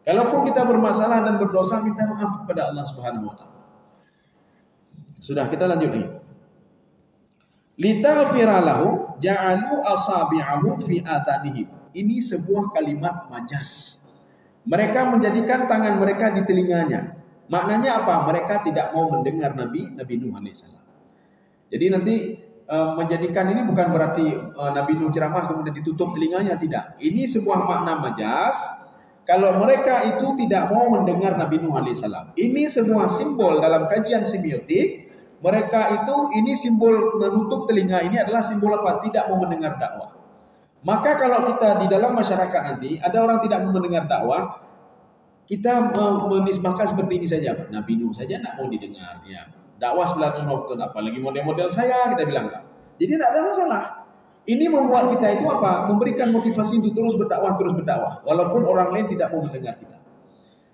Kalaupun kita bermasalah dan berdosa, minta maaf kepada Allah Subhanahu wa taala. Sudah, kita lanjut lagi. Litaghfira lahum ja'alu asabi'ahum fi adhanihim. Ini sebuah kalimat majas. Mereka menjadikan tangan mereka di telinganya. Maknanya apa? Mereka tidak mau mendengar Nabi Nuh alaihissalam. Jadi nanti menjadikan ini bukan berarti Nabi Nuh ceramah kemudian ditutup telinganya, tidak. Ini sebuah makna majas. Kalau mereka itu tidak mau mendengar Nabi Nuh alaihissalam. Ini sebuah simbol dalam kajian semiotik. Mereka itu ini simbol menutup telinga ini adalah simbol apa? Tidak mau mendengar dakwah. Maka kalau kita di dalam masyarakat nanti ada orang tidak mau mendengar dakwah, kita menisbahkan seperti ini saja. Nabi Nuh saja tidak mau didengar. Ya. Dakwah 950 tahun, apalagi model-model saya, kita bilang enggak. Jadi tidak ada masalah. Ini membuat kita itu apa? Memberikan motivasi untuk terus berdakwah. Walaupun orang lain tidak mau mendengar kita.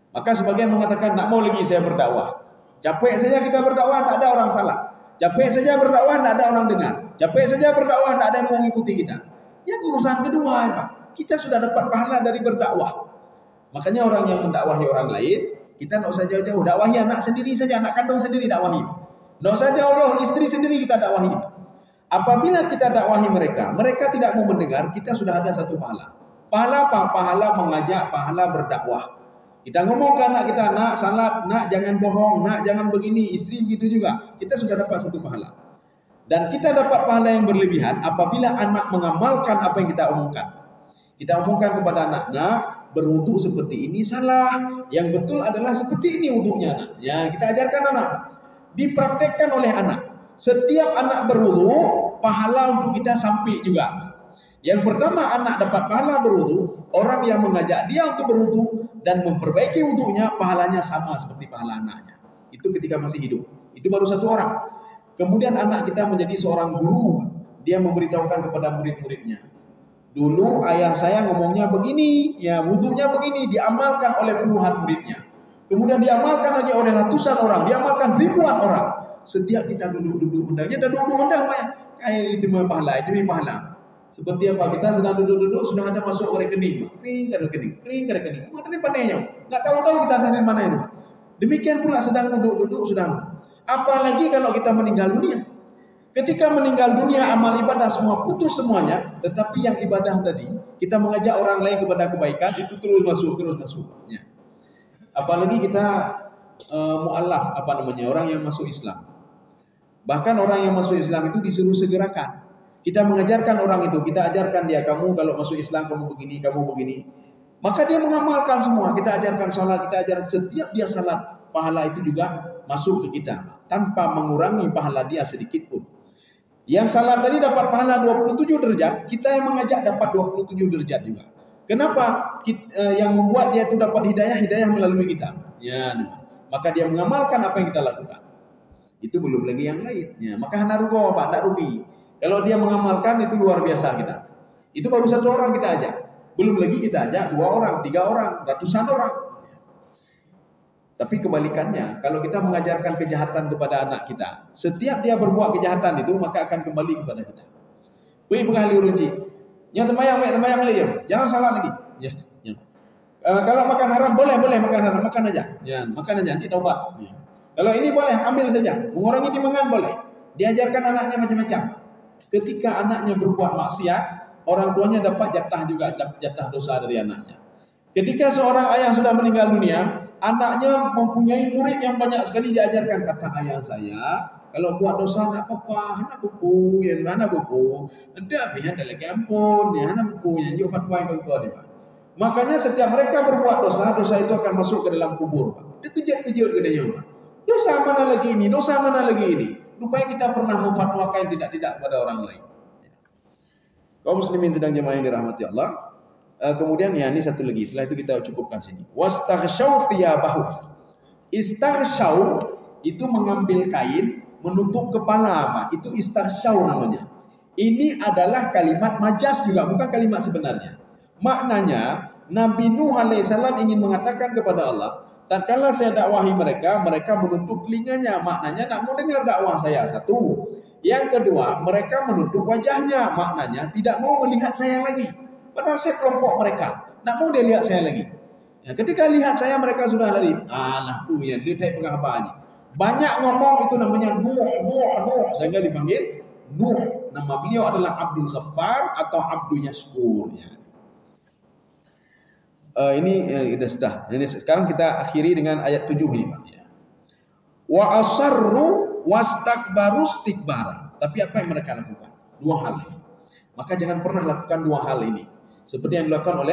Maka sebagian mengatakan, tidak mau lagi saya berdakwah. Capek saja kita berdakwah, tak ada orang salah. Capek saja berdakwah, tak ada orang dengar. Capek saja berdakwah, tak ada yang mau mengikuti kita. Ya urusan kedua, Pak. Kita sudah dapat pahala dari berdakwah. Makanya orang yang mendakwahi orang lain, kita tidak usah jauh-jauh, dakwahi anak sendiri saja, anak kandung sendiri dakwahi. Tidak usah jauh-jauh, istri sendiri kita dakwahi. Apabila kita dakwahi mereka, mereka tidak mau mendengar, kita sudah ada satu pahala. Pahala apa? Pahala mengajak, pahala berdakwah. Kita ngomong ke anak kita, nak salat, nak jangan bohong, nak jangan begini, istri begitu juga. Kita sudah dapat satu pahala. Dan kita dapat pahala yang berlebihan apabila anak mengamalkan apa yang kita omongkan. Kita omongkan kepada anak, nak berwudu seperti ini salah. Yang betul adalah seperti ini wudunya, anak. Ya, kita ajarkan anak. Dipraktekkan oleh anak. Setiap anak berwudu, pahala untuk kita sampai juga. Yang pertama, anak dapat pahala berwudu. Orang yang mengajak dia untuk berwudu dan memperbaiki wudunya, pahalanya sama seperti pahala anaknya. Itu ketika masih hidup. Itu baru satu orang. Kemudian anak kita menjadi seorang guru. Dia memberitahukan kepada murid-muridnya. Dulu ayah saya ngomongnya begini, ya wudunya begini, diamalkan oleh puluhan muridnya. Kemudian diamalkan lagi oleh ratusan orang, diamalkan ribuan orang. Setiap kita duduk-duduk undangnya, dah duduk undang, kayak itu pahala, itu pahala. Seperti apa? Kita sedang duduk-duduk, sudah ada masuk ke rekening. Kering ke rekening, kering ke rekening. Materi pandainya. Enggak tahu-tahu kita dari mana itu. Demikian pula sedang duduk-duduk, sedang. Apalagi kalau kita meninggal dunia. Ketika meninggal dunia, amal ibadah semua putus semuanya. Tetapi yang ibadah tadi, kita mengajak orang lain kepada kebaikan, itu terus masuk. Ya. Apalagi kita mu'allaf, orang yang masuk Islam. Bahkan orang yang masuk Islam itu disuruh segerakan. Kita mengajarkan orang itu, kita ajarkan dia, kamu kalau masuk Islam kamu begini, Maka dia mengamalkan semua. Kita ajarkan salat, kita ajarkan setiap dia salat, pahala itu juga masuk ke kita tanpa mengurangi pahala dia sedikit pun. Yang salat tadi dapat pahala 27 derajat, kita yang mengajak dapat 27 derajat juga. Kenapa? Yang membuat dia itu dapat hidayah melalui kita. Ya, maka dia mengamalkan apa yang kita lakukan. Itu belum lagi yang lain. Ya, maka hana rugo, Pak, tak rugi. Kalau dia mengamalkan itu luar biasa kita. Itu baru satu orang kita ajak. Belum lagi kita ajak 2 orang, 3 orang, ratusan orang. Tapi kebalikannya, kalau kita mengajarkan kejahatan kepada anak kita, setiap dia berbuat kejahatan itu, maka akan kembali kepada kita. Wih, pengahli urunci. Yang tembayang lagi. Jangan salah lagi. Ya. Kalau makan haram, boleh makan haram, makan aja. Ya, makan aja, nanti taubat. Ya. Kalau ini boleh, ambil saja. Mengurangi timbangan boleh. Diajarkan anaknya macam-macam. Ketika anaknya berbuat maksiat, orang tuanya dapat jatah dosa dari anaknya. Ketika seorang ayah sudah meninggal dunia, anaknya mempunyai murid yang banyak sekali diajarkan. Kata ayah saya, kalau buat dosa nak apa, anak buku, yang mana buku, tidak bisa ada lagi ampun, ya anak buku yang juga fatwa yang berbuat. Makanya setiap mereka berbuat dosa itu akan masuk ke dalam kubur. Dikejut-kejut gedenya. Dosa mana lagi ini, dosa mana lagi ini. Rupanya kita pernah memfatwakan tidak pada orang lain. Kaum muslimin sedang jemaah yang dirahmati Allah. Kemudian ya ini satu lagi. Setelah itu kita cukupkan sini. Wastaghshaw thiyabahu. Istaghshaw itu mengambil kain menutup kepala, itu istaghshaw namanya. Ini adalah kalimat majas juga, bukan kalimat sebenarnya. Maknanya Nabi Nuh alaihissalam ingin mengatakan kepada Allah, tatkala saya dakwahi mereka menutup telinganya. Maknanya tak mau dengar dakwah saya. Satu. Yang kedua, mereka menutup wajahnya. Maknanya tidak mau melihat saya lagi. Padahal saya kelompok mereka. Tak mau dia lihat saya lagi. Ya, ketika lihat saya mereka sudah lari. Alah ya, dia tak pegang apa-apa. Banyak ngomong itu namanya Nuh. Sehingga dipanggil Nuh. Nama beliau adalah Abdul Ghaffar atau Abdul Yashkur. Ya. Ini sudah. Jadi sekarang kita akhiri dengan ayat 7 ini, Pak. Ya. Wa asarru wastakbaru istikbara. Tapi apa yang mereka lakukan? 2 hal. Maka jangan pernah lakukan 2 hal ini. Seperti yang dilakukan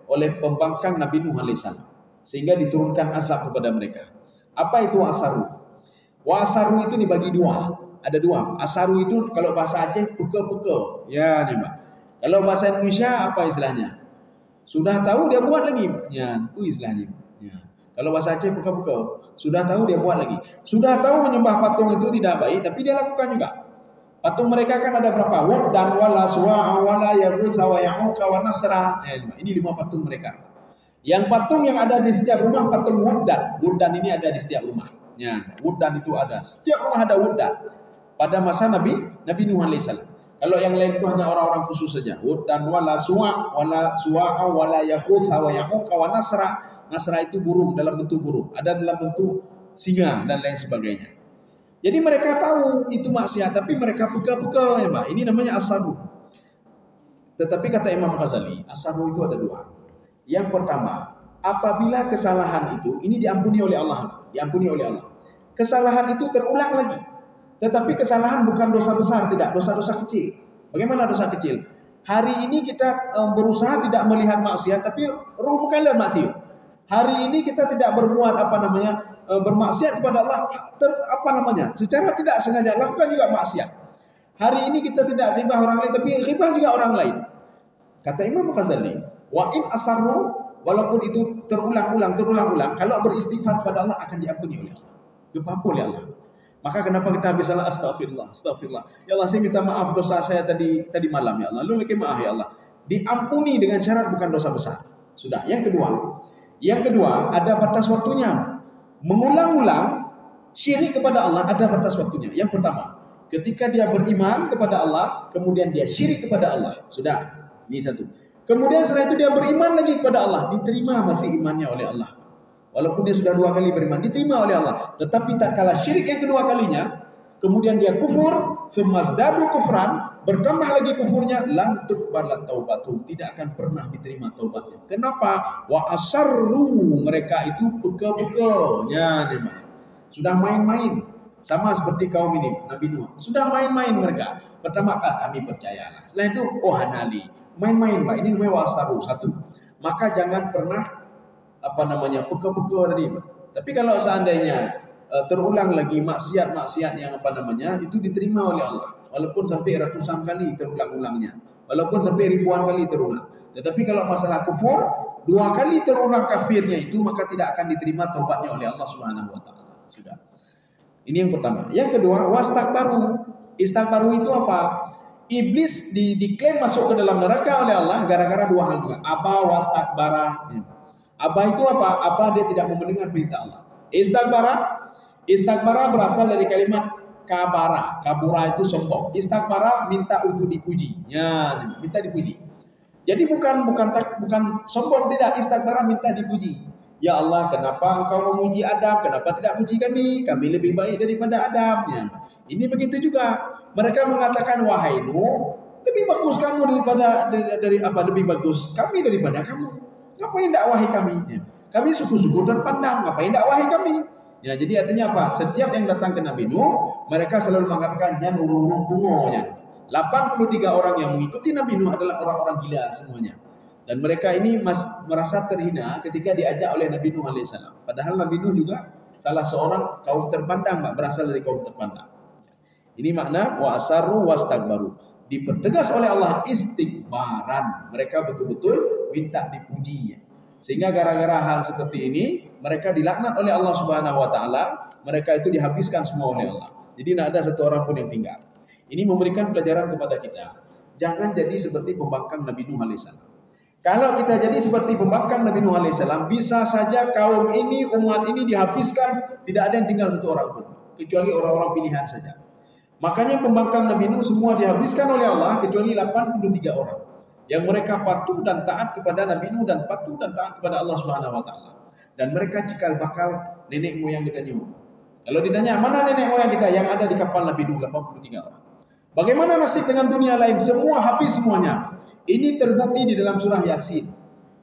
oleh pembangkang Nabi Nuh alaihissalam, sehingga diturunkan azab kepada mereka. Apa itu asaru? Wa asaru itu dibagi 2. Ada 2. Asaru itu kalau bahasa Aceh peke-peke. Ya, nih, Pak. Kalau bahasa Indonesia apa istilahnya? Sudah tahu dia buat lagi. Ya, itu istilahnya. Ya. Kalau bahasa Aceh peke-peke. Sudah tahu dia buat lagi. Sudah tahu menyembah patung itu tidak baik, tapi dia lakukan juga. Patung mereka kan ada berapa? Wud dan wala suwa'a wala yaghutsa wa ya'uqa wa nasra. Ini 5 patung mereka. Yang patung yang ada di setiap rumah patung Wuddan. Wuddan ini ada di setiap rumah. Ya, Wuddan itu ada. Setiap rumah ada Wuddan. Pada masa Nabi Nuh alaihissalam. Kalau yang lain itu hanya orang-orang khusus saja. Wuddan wala suwa'a wala yaghutsa wa ya'uqa wa nasra. Nasra itu burung, dalam bentuk burung. Ada dalam bentuk singa dan lain sebagainya. Jadi mereka tahu itu maksiat, tapi mereka peka-peka, ya Pak. Ini namanya asaru. Tetapi kata Imam Ghazali, asaru itu ada 2. Yang pertama, apabila kesalahan itu, ini diampuni oleh Allah. Diampuni oleh Allah. Kesalahan itu terulang lagi. Tetapi kesalahan bukan dosa besar, tidak. Dosa-dosa kecil. Bagaimana dosa kecil? Hari ini kita berusaha tidak melihat maksiat, tapi roh mukalah maksiat. Hari ini kita tidak berbuat bermaksiat kepada Allah, secara tidak sengaja lakukan juga maksiat. Hari ini kita tidak ghibah orang lain, tapi ghibah juga orang lain. Kata Imam Ghazali, wa in asarru, walaupun itu terulang-ulang, kalau beristighfar kepada Allah akan diampuni oleh Allah. Diampuni oleh Allah. Maka kenapa kita bisalah astagfirullah. Ya Allah, saya minta maaf dosa saya tadi malam, ya Allah. Lu lagi maaf ya Allah. Diampuni dengan syarat bukan dosa besar. Sudah. Yang kedua, ada batas waktunya. Mengulang-ulang syirik kepada Allah ada batas waktunya. Yang pertama, ketika dia beriman kepada Allah, kemudian dia syirik kepada Allah. Sudah, ini satu. Kemudian setelah itu dia beriman lagi kepada Allah, diterima masih imannya oleh Allah. Walaupun dia sudah 2 kali beriman, diterima oleh Allah. Tetapi tatkala syirik yang kedua kalinya, kemudian dia kufur, sumazdadu kufran, bertambah lagi kufurnya, lan tuqbala taubatuhum, tidak akan pernah diterima taubatnya. Kenapa? Wa asarru, mereka itu peka-pekanya, sudah main-main, sama seperti kaum ini Nabi Nuh. Sudah main-main mereka. Pertama kami percayalah. Setelah itu hanali, main-main, Pak. Ini namanya wa asarru. 1. maka jangan pernah peka-peka tadi. Tapi kalau seandainya terulang lagi maksiat-maksiat yang itu diterima oleh Allah, walaupun sampai ratusan kali terulang-ulangnya, walaupun sampai ribuan kali terulang. Tetapi kalau masalah kufur, 2 kali terulang kafirnya itu, maka tidak akan diterima taubatnya oleh Allah Subhanahu wa taala. Sudah. Ini yang pertama. Yang kedua, wastakbaru. Istakbaru itu apa? Iblis diklaim masuk ke dalam neraka oleh Allah gara-gara 2 hal juga. Aba wastakbara. Aba itu apa? Aba, dia tidak mau mendengar perintah Allah. Istakbara berasal dari kalimat kabara. Kabura itu sombong. Istakbara minta untuk dipuji. Ya, minta dipuji. Jadi bukan sombong, tidak. Istakbara minta dipuji. Ya Allah, kenapa engkau memuji Adam? Kenapa tidak puji kami? Kami lebih baik daripada Adam. Ya. Ini begitu juga. Mereka mengatakan, wahai Nuh, lebih bagus kamu lebih bagus kami daripada kamu. Ngapain dakwahi kami? Ya. Kami suku-suku terpandang. Ngapain dakwahi kami? Ya, jadi artinya apa? Setiap yang datang ke Nabi Nuh, mereka selalu mengatakan jan urung pungonya. 83 orang yang mengikuti Nabi Nuh adalah orang-orang gila semuanya. Dan mereka ini merasa terhina ketika diajak oleh Nabi Nuh alaihissalam. Padahal Nabi Nuh juga salah seorang kaum terpandang, berasal dari kaum terpandang. Ini makna wa asarru wastakbaru. Dipertegas oleh Allah istikbaran. Mereka betul-betul minta dipuji. Sehingga gara-gara hal seperti ini, mereka dilaknat oleh Allah Subhanahu wa taala. Mereka itu dihabiskan semua oleh Allah. Jadi tidak ada satu orang pun yang tinggal. Ini memberikan pelajaran kepada kita. Jangan jadi seperti pembangkang Nabi Nuh alaihissalam. Kalau kita jadi seperti pembangkang Nabi Nuh alaihissalam, bisa saja kaum ini, umat ini dihabiskan, tidak ada yang tinggal satu orang pun, kecuali orang-orang pilihan saja. Makanya pembangkang Nabi Nuh semua dihabiskan oleh Allah, kecuali 83 orang. Yang mereka patuh dan taat kepada Nabi Nuh dan patuh dan taat kepada Allah Subhanahu wa taala. Dan mereka cikal bakal nenek moyang kita juga. Kalau ditanya, mana nenek moyang kita yang ada di kapal Nabi Nuh 83 orang? Bagaimana nasib dengan dunia lain? Semua habis semuanya. Ini terbukti di dalam surah Yasin.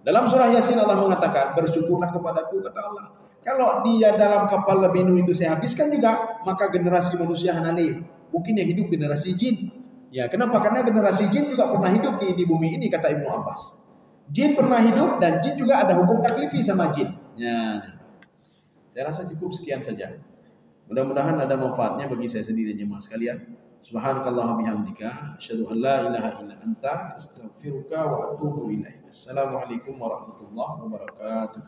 Dalam surah Yasin Allah mengatakan, bersyukurlah kepadaku, kata Allah. Kalau dia dalam kapal Nabi Nuh itu saya habiskan juga, maka generasi manusia hanalim. Mungkin yang hidup generasi jin. Ya, kenapa? Karena generasi jin juga pernah hidup di bumi ini, kata Ibnu Abbas. Jin pernah hidup dan jin juga ada hukum taklifi sama jin. Ya, saya rasa cukup sekian saja. Mudah-mudahan ada manfaatnya bagi saya sendiri dan jemaah sekalian. Subhanakallah bihamdika asyhadu an la ilaha illa anta astaghfiruka wa atubu ilaik. Assalamualaikum warahmatullahi wabarakatuh.